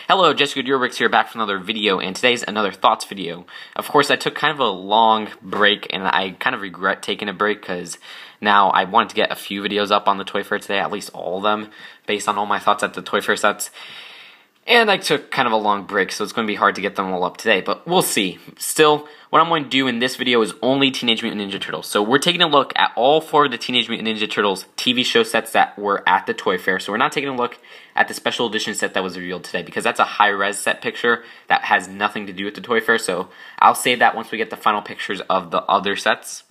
Hello, Jessica Durbricks here, back for another video, and today's another thoughts video. Of course, I took kind of a long break, and I kind of regret taking a break because now I wanted to get a few videos up on the Toy Fair today, at least all of them, based on all my thoughts at the Toy Fair sets. And I took kind of a long break, so it's going to be hard to get them all up today, but we'll see. Still, what I'm going to do in this video is only Teenage Mutant Ninja Turtles. So we're taking a look at all 4 of the Teenage Mutant Ninja Turtles TV show sets that were at the Toy Fair. So we're not taking a look at the special edition set that was revealed today, because that's a high-res set picture that has nothing to do with the Toy Fair. So I'll save that once we get the final pictures of the other sets.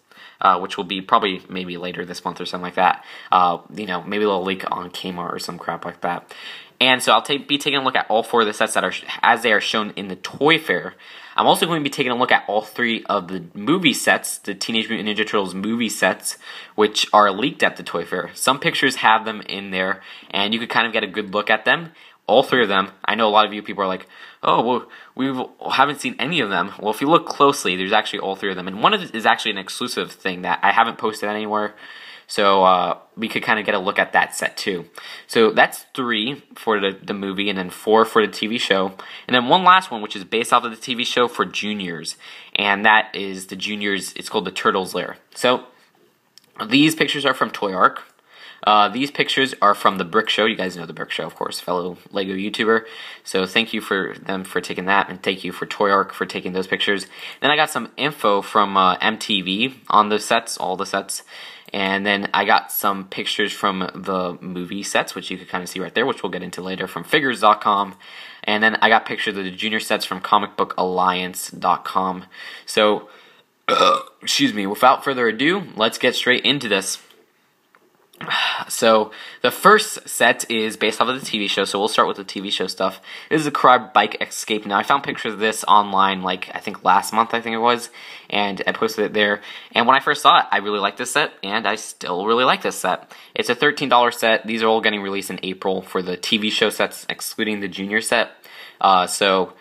Which will be probably maybe later this month or something like that. You know, maybe they'll leak on Kmart or some crap like that. And so I'll be taking a look at all 4 of the sets that are as they are shown in the Toy Fair. I'm also going to be taking a look at all 3 of the movie sets, the Teenage Mutant Ninja Turtles movie sets, which are leaked at the Toy Fair. Some pictures have them in there, and you could kind of get a good look at them. All 3 of them. I know a lot of you people are like, oh, well, we haven't seen any of them. Well, if you look closely, there's actually all 3 of them. And one of them is actually an exclusive thing that I haven't posted anywhere. So we could kind of get a look at that set too. So that's 3 for the movie, and then 4 for the TV show. And then one last one, which is based off of the TV show for juniors. And that is the juniors, it's called the Turtle Lair. So these pictures are from Toy Ark. These pictures are from the Brick Show. You guys know the Brick Show, of course, fellow Lego YouTuber. So thank you for them for taking that, and thank you for Toy Ark for taking those pictures. Then I got some info from MTV on the sets, all the sets. And then I got some pictures from the movie sets, which you can kind of see right there, which we'll get into later, from Figures.com. And then I got pictures of the junior sets from ComicBookAlliance.com. So, excuse me, without further ado, let's get straight into this. So, the first set is based off of the TV show, so we'll start with the TV show stuff. This is a Karai bike escape. Now, I found pictures of this online, like, I think last month, I think it was, and I posted it there. And when I first saw it, I really liked this set, and I still really like this set. It's a $13 set. These are all getting released in April for the TV show sets, excluding the junior set. So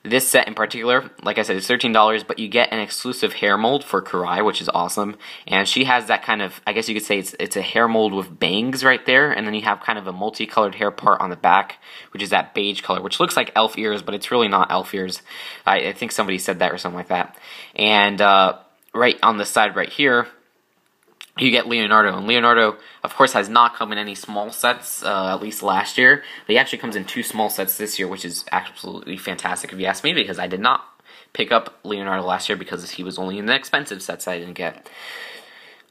this set in particular, like I said, it's $13, but you get an exclusive hair mold for Karai, which is awesome. And she has that kind of, I guess you could say it's a hair mold with bangs right there, and then you have kind of a multicolored hair part on the back, which is that beige color, which looks like elf ears, but it's really not elf ears. I think somebody said that or something like that. And right on the side right here, you get Leonardo, and Leonardo, of course, has not come in any small sets, at least last year. But he actually comes in 2 small sets this year, which is absolutely fantastic if you ask me, because I did not pick up Leonardo last year because he was only in the expensive sets I didn't get.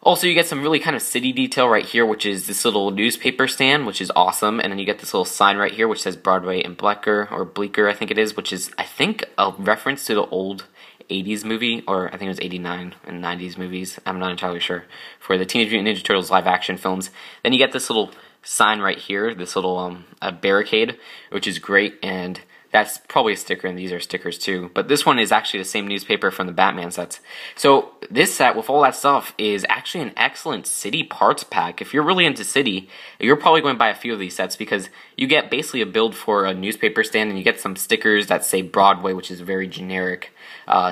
Also, you get some really kind of city detail right here, which is this little newspaper stand, which is awesome. And then you get this little sign right here, which says Broadway and Bleecker, or Bleecker, I think it is, which is, I think, a reference to the old 80s movie, or I think it was 89 and 90s movies, I'm not entirely sure, for the Teenage Mutant Ninja Turtles live action films. Then you get this little sign right here, this little barricade, which is great, and that's probably a sticker, and these are stickers too. But this one is actually the same newspaper from the Batman sets. So this set, with all that stuff, is actually an excellent city parts pack. If you're really into city, you're probably going to buy a few of these sets, because you get basically a build for a newspaper stand, and you get some stickers that say Broadway, which is a very generic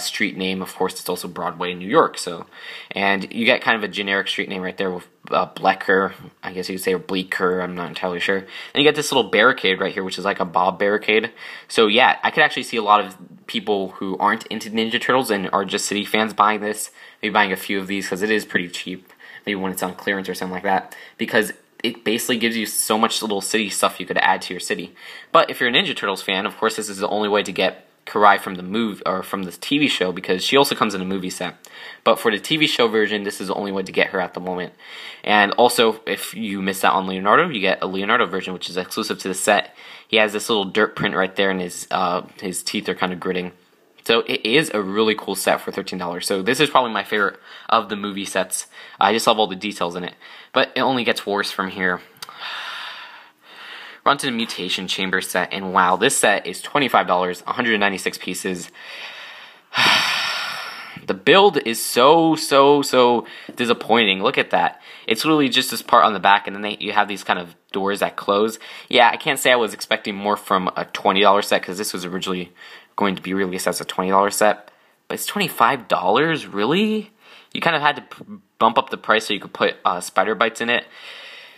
street name. Of course, it's also Broadway in New York. So, and you get kind of a generic street name right there with Bleecker, I guess you could say, or Bleecker, I'm not entirely sure. And you get this little barricade right here, which is like a bob barricade. So yeah, I could actually see a lot of people who aren't into Ninja Turtles and are just city fans buying this, maybe buying a few of these, because it is pretty cheap, maybe when it's on clearance or something like that, because it basically gives you so much little city stuff you could add to your city. But if you're a Ninja Turtles fan, of course, this is the only way to get Karai from the movie, or from the TV show, because she also comes in a movie set. But for the TV show version, this is the only way to get her at the moment. And also, if you miss out on Leonardo, you get a Leonardo version, which is exclusive to the set. He has this little dirt print right there, and his teeth are kind of gritting. So it is a really cool set for $13. So this is probably my favorite of the movie sets. I just love all the details in it. But it only gets worse from here. We're on to the Mutation Chamber set, and wow, this set is $25, 196 pieces. The build is so disappointing. Look at that. It's literally just this part on the back, and then you have these kind of doors that close. Yeah, I can't say I was expecting more from a $20 set, because this was originally going to be released as a $20 set. But it's $25? Really? You kind of had to bump up the price so you could put spider bites in it.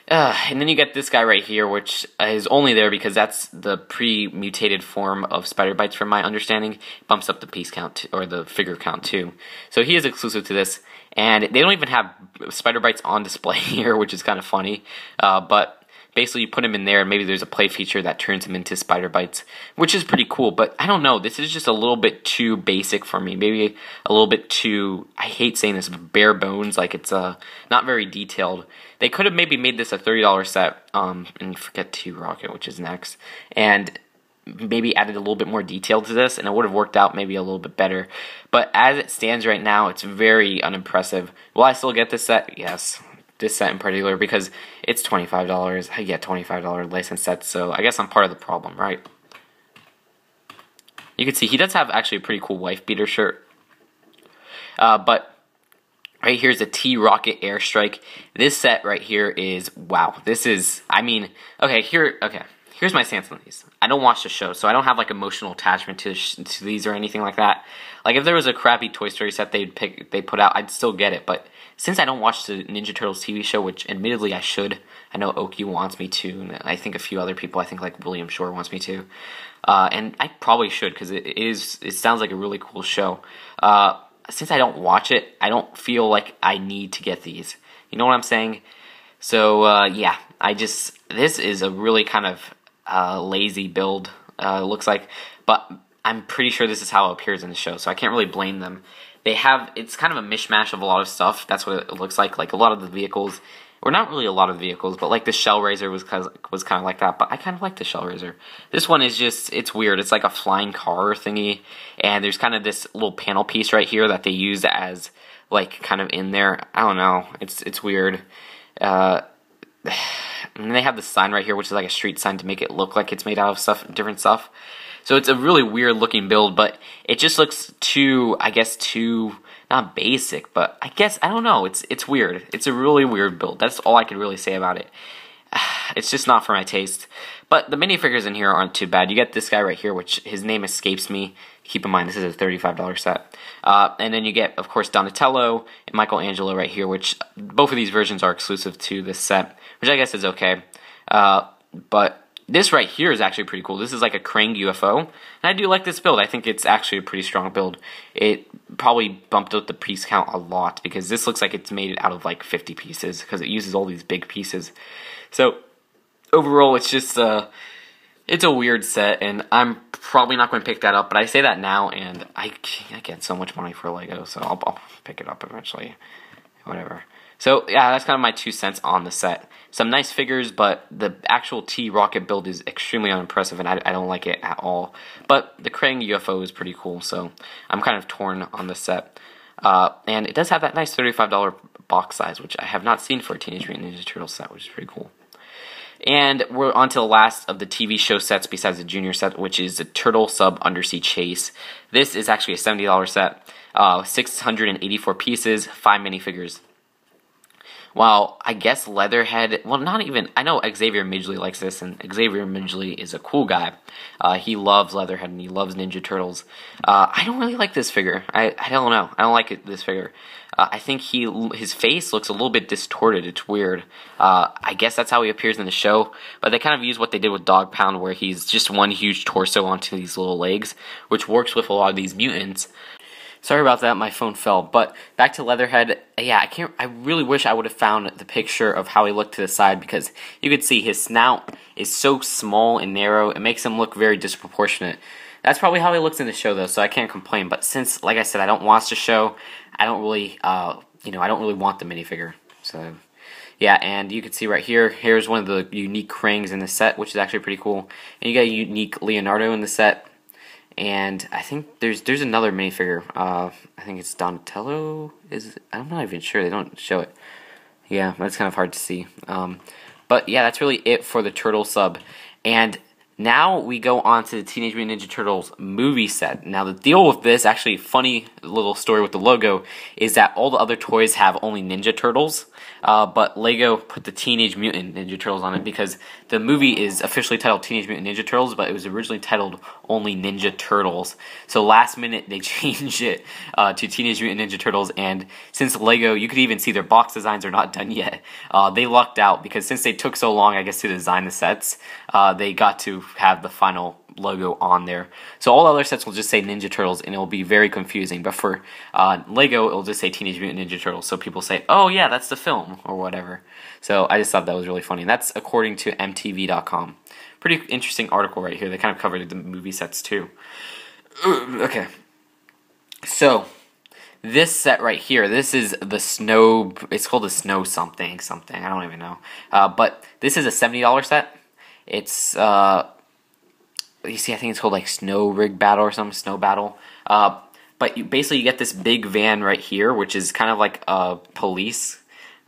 And then you get this guy right here, which is only there because that's the pre-mutated form of Spider Bites, from my understanding. Bumps up the piece count, or the figure count, too. So he is exclusive to this, and they don't even have Spider Bites on display here, which is kind of funny. But basically, you put him in there, and maybe there's a play feature that turns him into Spider Bites, which is pretty cool. But I don't know, this is just a little bit too basic for me. Maybe a little bit too, I hate saying this, bare bones. Like, it's not very detailed. They could have maybe made this a $30 set, and forget T-Rawket, which is next, and maybe added a little bit more detail to this, and it would have worked out maybe a little bit better. But as it stands right now, it's very unimpressive. Will I still get this set? Yes. This set in particular, because it's $25. I get $25 license sets, so I guess I'm part of the problem, right? You can see he does have actually a pretty cool wife beater shirt. But right here is a T-Rawket Airstrike. This set right here is, wow, this is, I mean, here's my stance on these. I don't watch the show, so I don't have like emotional attachment to these or anything like that. Like, if there was a crappy Toy Story set they put out, I'd still get it, but since I don't watch the Ninja Turtles TV show, which admittedly I should, I know Oki wants me to, and I think a few other people, I think like William Shore wants me to, and I probably should, because it sounds like a really cool show. Since I don't watch it, I don't feel like I need to get these. You know what I'm saying? So yeah, this is a really kind of lazy build, looks like, but I'm pretty sure this is how it appears in the show, so I can't really blame them. It's kind of a mishmash of a lot of stuff. That's what it looks like. Like, a lot of the vehicles, or not really a lot of the vehicles, but like the Shell Razor was kind of like that. But I kind of like the Shell Razor. This one is just, it's weird. It's like a flying car thingy, and there's kind of this little panel piece right here that they use as like kind of in there. I don't know. It's weird. And they have the sign right here, which is like a street sign to make it look like it's made out of different stuff. So it's a really weird looking build, but it just looks too, I guess, not basic, but I guess, I don't know, it's weird. It's a really weird build. That's all I could really say about it. It's just not for my taste. But the minifigures in here aren't too bad. You get this guy right here, which his name escapes me. Keep in mind, this is a $35 set. And then you get, of course, Donatello and Michelangelo right here, which both of these versions are exclusive to this set, which I guess is okay. But this right here is actually pretty cool. This is like a Krang UFO, and I do like this build. I think it's actually a pretty strong build. It probably bumped up the piece count a lot, because this looks like it's made out of like 50 pieces, because it uses all these big pieces. So overall, it's just it's a weird set, and I'm probably not going to pick that up, but I say that now, and I get so much money for Lego, so I'll pick it up eventually. Whatever. So yeah, that's kind of my 2 cents on the set. Some nice figures, but the actual T-Rawket build is extremely unimpressive, and I don't like it at all. But the Krang UFO is pretty cool, so I'm kind of torn on the set. And it does have that nice $35 box size, which I have not seen for a Teenage Mutant Ninja Turtles set, which is pretty cool. And we're on to the last of the TV show sets besides the junior set, which is the Turtle Sub Undersea Chase. This is actually a $70 set, 684 pieces, 5 minifigures. While I guess Leatherhead, well, not even, I know Xavier Midgley likes this, and Xavier Midgley is a cool guy. He loves Leatherhead, and he loves Ninja Turtles. I don't really like this figure. I don't know. I don't like this figure. I think his face looks a little bit distorted. It's weird. I guess that's how he appears in the show, but they kind of use what they did with Dog Pound, where he's just one huge torso onto these little legs, which works with a lot of these mutants. Sorry about that, my phone fell. But back to Leatherhead, yeah, I really wish I would have found the picture of how he looked to the side, because you could see his snout is so small and narrow, it makes him look very disproportionate. That's probably how he looks in the show, though, so I can't complain. But since, like I said, I don't watch the show, I don't really, I don't really want the minifigure. So, yeah, and you can see right here, here's one of the unique Krangs in the set, which is actually pretty cool. And you got a unique Leonardo in the set. And I think there's another minifigure. I think it's Donatello. I'm not even sure. They don't show it. Yeah, that's kind of hard to see. But yeah, that's really it for the Turtle sub. And now we go on to the Teenage Mutant Ninja Turtles movie set. Now the deal with this, actually funny little story with the logo, is that all the other toys have only Ninja Turtles, but Lego put the Teenage Mutant Ninja Turtles on it because the movie is officially titled Teenage Mutant Ninja Turtles, but it was originally titled only Ninja Turtles. So last minute they changed it to Teenage Mutant Ninja Turtles, and since Lego, you could even see their box designs are not done yet. They lucked out because since they took so long, I guess, to design the sets, they got to have the final logo on there. So all other sets will just say Ninja Turtles, and it will be very confusing. But for Lego, it will just say Teenage Mutant Ninja Turtles, so people say, "Oh yeah, that's the film," or whatever. So I just thought that was really funny. And that's according to MTV.com. Pretty interesting article right here. They kind of covered the movie sets too. Okay, so this set right here, this is the snow. It's called the snow something. I don't even know. But this is a $70 set. It's you see, I think it's called like Snow Rig Battle or something, Snow Battle. But basically you get this big van right here, which is kind of like a police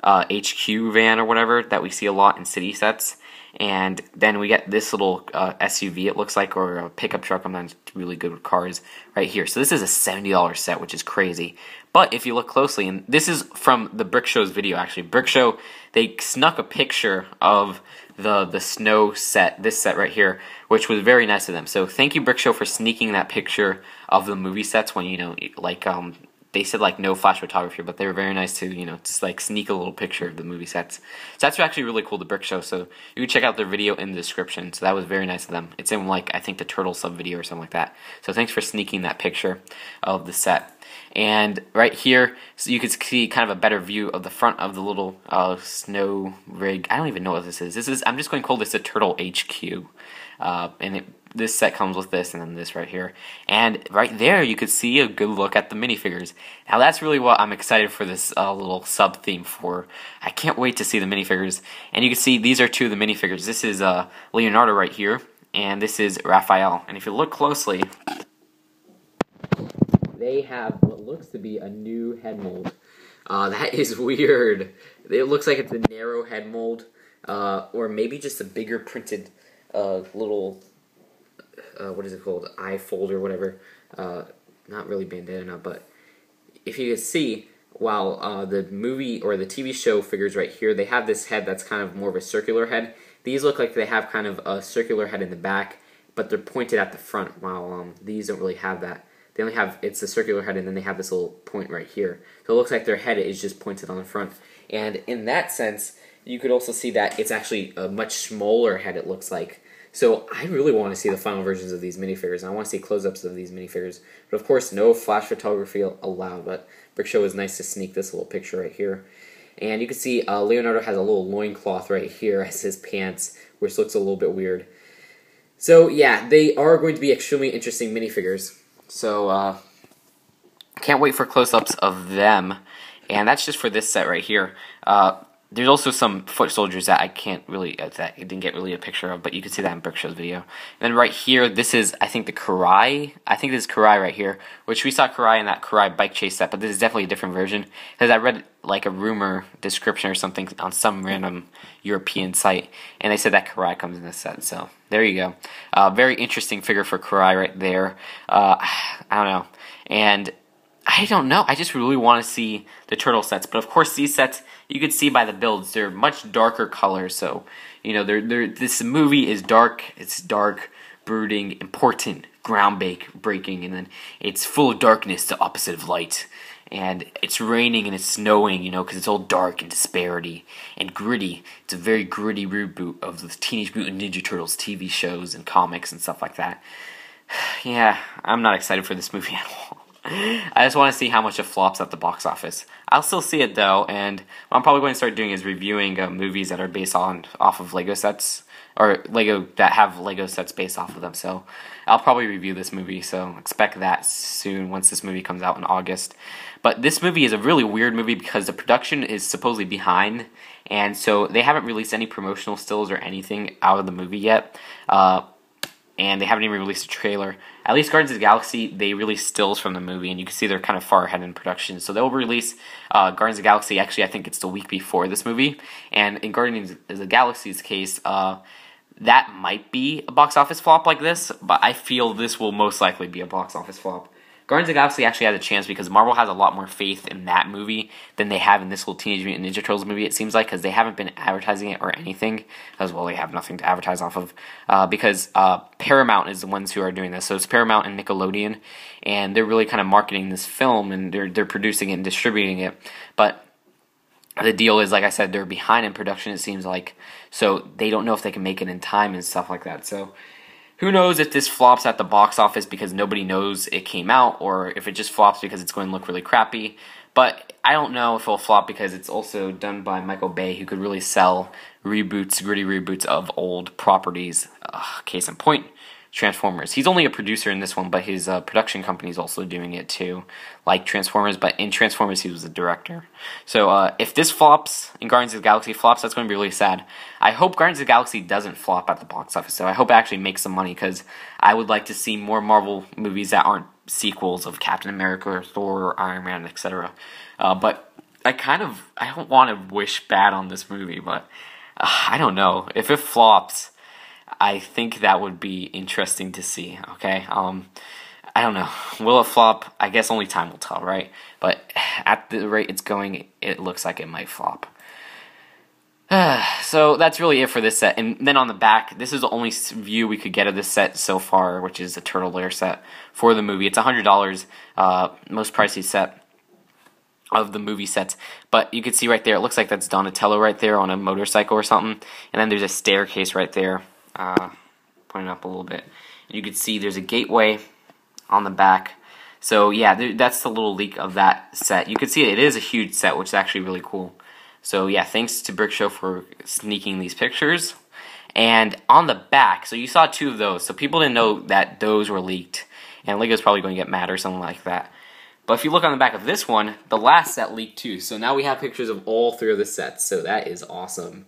HQ van or whatever that we see a lot in city sets. And then we get this little SUV, it looks like, or a pickup truck. I'm not really good with cars right here. So this is a $70 set, which is crazy. But if you look closely, and this is from the Brick Show's video, actually. Brick Show, they snuck a picture of the snow set, this set right here, which was very nice of them. So thank you, Brick Show, for sneaking that picture of the movie sets when, you know, like, they said like no flash photography, but they were very nice to, you know, just like sneak a little picture of the movie sets. So that's actually really cool, the Brick Show. So you can check out their video in the description. So that was very nice of them. It's in like, I think, the Turtle sub video or something like that. So thanks for sneaking that picture of the set. And right here, so you can see kind of a better view of the front of the little snow rig. I don't even know what this is. I'm just going to call this a Turtle HQ. And this set comes with this and then this right here. And right there, you could see a good look at the minifigures. Now that's really what I'm excited for this little sub-theme for. I can't wait to see the minifigures. And you can see these are two of the minifigures. This is Leonardo right here, and this is Raphael. And if you look closely, they have what looks to be a new head mold. That is weird. It looks like it's a narrow head mold, or maybe just a bigger printed little, what is it called, eye fold or whatever. Not really bandana, but if you can see, while the movie or the TV show figures right here, they have this head that's kind of more of a circular head. These look like they have kind of a circular head in the back, but they're pointed at the front, while these don't really have that. They only have, it's a circular head, and then they have this little point right here. So it looks like their head is just pointed on the front. And in that sense, you could also see that it's actually a much smaller head, it looks like. So I really want to see the final versions of these minifigures, and I want to see close-ups of these minifigures. But of course, no flash photography allowed, but Brick Show was nice to sneak this little picture right here. And you can see Leonardo has a little loincloth right here as his pants, which looks a little bit weird. So yeah, they are going to be extremely interesting minifigures. So can't wait for close-ups of them. And that's just for this set right here. There's also some foot soldiers that I can't really, that I didn't get really a picture of, but you can see that in Brick Show's video. And then right here, this is, I think, the Karai. I think this is Karai right here, which we saw Karai in that Karai bike chase set, but this is definitely a different version. Because I read like a rumor description or something on some random European site, and they said that Karai comes in this set. So there you go. Very interesting figure for Karai right there. I don't know. And I don't know. I just really want to see the turtle sets. But of course, these sets, you could see by the builds, they're much darker colors. So, you know, this movie is dark. It's dark, brooding, important, ground-breaking, and then it's full of darkness, the opposite of light. And it's raining and it's snowing, you know, because it's all dark and disparity and gritty. It's a very gritty reboot of the Teenage Mutant Ninja Turtles TV shows and comics and stuff like that. Yeah, I'm not excited for this movie at all. I just want to see how much it flops at the box office. I'll still see it though, and what I'm probably going to start doing is reviewing movies that are based off of Lego sets, or that have Lego sets based off of them. So I'll probably review this movie, so expect that soon once this movie comes out in August. But this movie is a really weird movie because the production is supposedly behind, and so they haven't released any promotional stills or anything out of the movie yet. And they haven't even released a trailer. At least Guardians of the Galaxy, they released stills from the movie, and you can see they're kind of far ahead in production. So they'll release Guardians of the Galaxy, actually I think it's the week before this movie. And in Guardians of the Galaxy's case, that might be a box office flop like this, but I feel this will most likely be a box office flop. Guardians of the Galaxy actually has a chance because Marvel has a lot more faith in that movie than they have in this little Teenage Mutant Ninja Turtles movie, it seems like, because they haven't been advertising it or anything, as well they have nothing to advertise off of, because Paramount is the ones who are doing this. So it's Paramount and Nickelodeon, and they're really kind of marketing this film, and they're producing it and distributing it, but the deal is, like I said, they're behind in production, it seems like, so they don't know if they can make it in time and stuff like that. So who knows if this flops at the box office because nobody knows it came out, or if it just flops because it's going to look really crappy. But I don't know if it'll flop because it's also done by Michael Bay, who could really sell reboots, gritty reboots of old properties. Case in point, Transformers. He's only a producer in this one, but his production company is also doing it too, like Transformers, but in Transformers he was the director. So if this flops and Guardians of the Galaxy flops, that's going to be really sad. I hope Guardians of the Galaxy doesn't flop at the box office, so I hope it actually makes some money, because I would like to see more Marvel movies that aren't sequels of Captain America or Thor or Iron Man, etc. But I don't want to wish bad on this movie, but I don't know. If it flops, I think that would be interesting to see, okay? I don't know. Will it flop? I guess only time will tell, right? But at the rate it's going, it looks like it might flop. So that's really it for this set. And then on the back, this is the only view we could get of this set so far, which is the Turtle Lair set for the movie. It's $100, most pricey set of the movie sets, but you can see right there, it looks like that's Donatello right there on a motorcycle or something, and then there's a staircase right there. Point it up a little bit. You can see there's a gateway on the back. So yeah, that's the little leak of that set. You can see it is a huge set, which is actually really cool. So yeah, thanks to Brick Show for sneaking these pictures. And on the back, so you saw two of those, so people didn't know that those were leaked, and Lego's probably going to get mad or something like that. But if you look on the back of this one, the last set leaked too. So now we have pictures of all three of the sets, so that is awesome.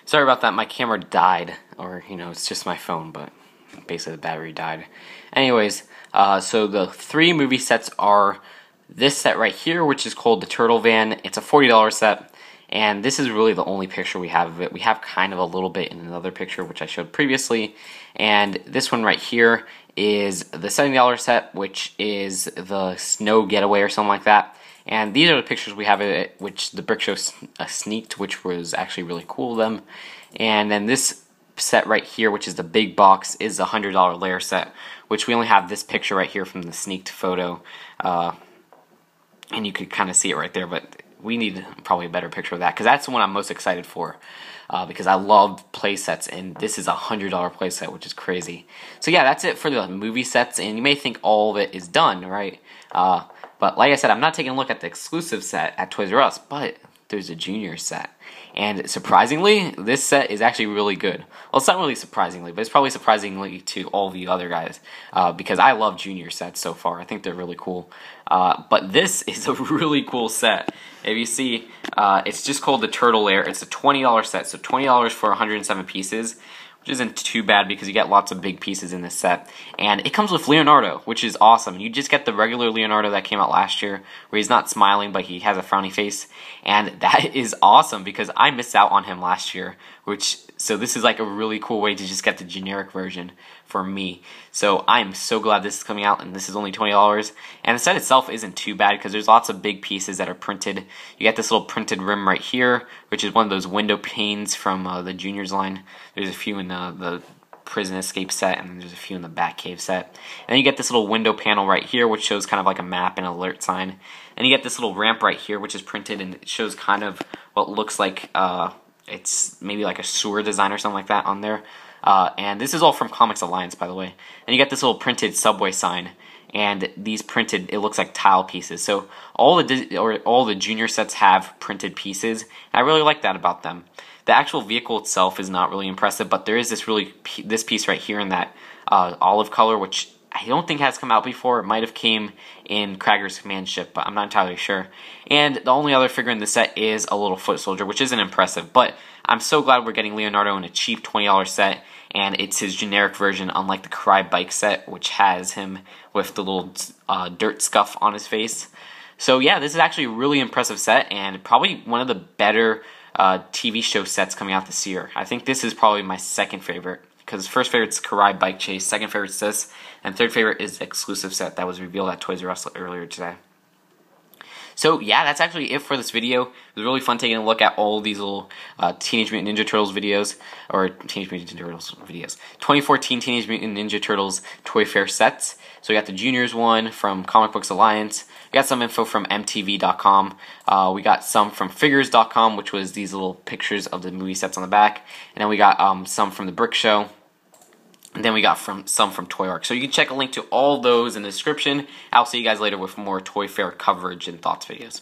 Sorry about that, my camera died, or, you know, it's just my phone, but basically the battery died. Anyways, so the three movie sets are this set right here, which is called the Turtle Van. It's a $40 set, and this is really the only picture we have of it. We have kind of a little bit in another picture, which I showed previously, and this one right here is the $70 set, which is the Snow Getaway or something like that. And these are the pictures we have of it, which the Brick Show sneaked, which was actually really cool of them. And then this set right here, which is the big box, is the $100 layer set, which we only have this picture right here from the sneaked photo. And you could kind of see it right there, but we need probably a better picture of that, because that's the one I'm most excited for. Because I love play sets, and this is a $100 play set, which is crazy. So yeah, that's it for the movie sets, and you may think all of it is done, right? But like I said, I'm not taking a look at the exclusive set at Toys R Us, but there's a junior set. And surprisingly, this set is actually really good. Well, it's not really surprisingly, but it's probably surprisingly to all of you other guys, because I love junior sets so far. I think they're really cool. But this is a really cool set. If you see, it's just called the Turtle Lair. It's a $20 set, so $20 for 107 pieces, which isn't too bad because you get lots of big pieces in this set. And it comes with Leonardo, which is awesome. You just get the regular Leonardo that came out last year, where he's not smiling, but he has a frowny face. And that is awesome because I missed out on him last year, so this is like a really cool way to just get the generic version for me. So I'm so glad this is coming out, and this is only $20. And the set itself isn't too bad because there's lots of big pieces that are printed. You get this little printed rim right here, which is one of those window panes from the Juniors line. There's a few in the Prison Escape set, and there's a few in the Batcave set. And then you get this little window panel right here, which shows kind of like a map and alert sign. And you get this little ramp right here, which is printed, and it shows kind of what looks like it's maybe like a sewer design or something like that on there. And this is all from Comics Alliance, by the way. And you get this little printed subway sign, and these printed, it looks like tile pieces. So all the junior sets have printed pieces, and I really like that about them. The actual vehicle itself is not really impressive, but there is this piece right here in that olive color, which I don't think has come out before. It might have came in Krager's command ship, but I'm not entirely sure. And the only other figure in the set is a little foot soldier, which isn't impressive, but I'm so glad we're getting Leonardo in a cheap $20 set, and it's his generic version, unlike the Karai bike set, which has him with the little dirt scuff on his face. So yeah, this is actually a really impressive set, and probably one of the better TV show sets coming out this year. I think this is probably my second favorite, because first favorite's Karai Bike Chase, second favorite's this, and third favorite is the exclusive set that was revealed at Toys R Us earlier today. So yeah, that's actually it for this video. It was really fun taking a look at all these little Teenage Mutant Ninja Turtles videos, or Teenage Mutant Ninja Turtles videos. 2014 Teenage Mutant Ninja Turtles Toy Fair sets. So we got the Juniors one from Comic Books Alliance. We got some info from MTV.com. We got some from Figures.com, which was these little pictures of the movie sets on the back. And then we got some from the Brick Show. And then we got some from Toy Arc. So you can check a link to all those in the description. I'll see you guys later with more Toy Fair coverage and thoughts videos.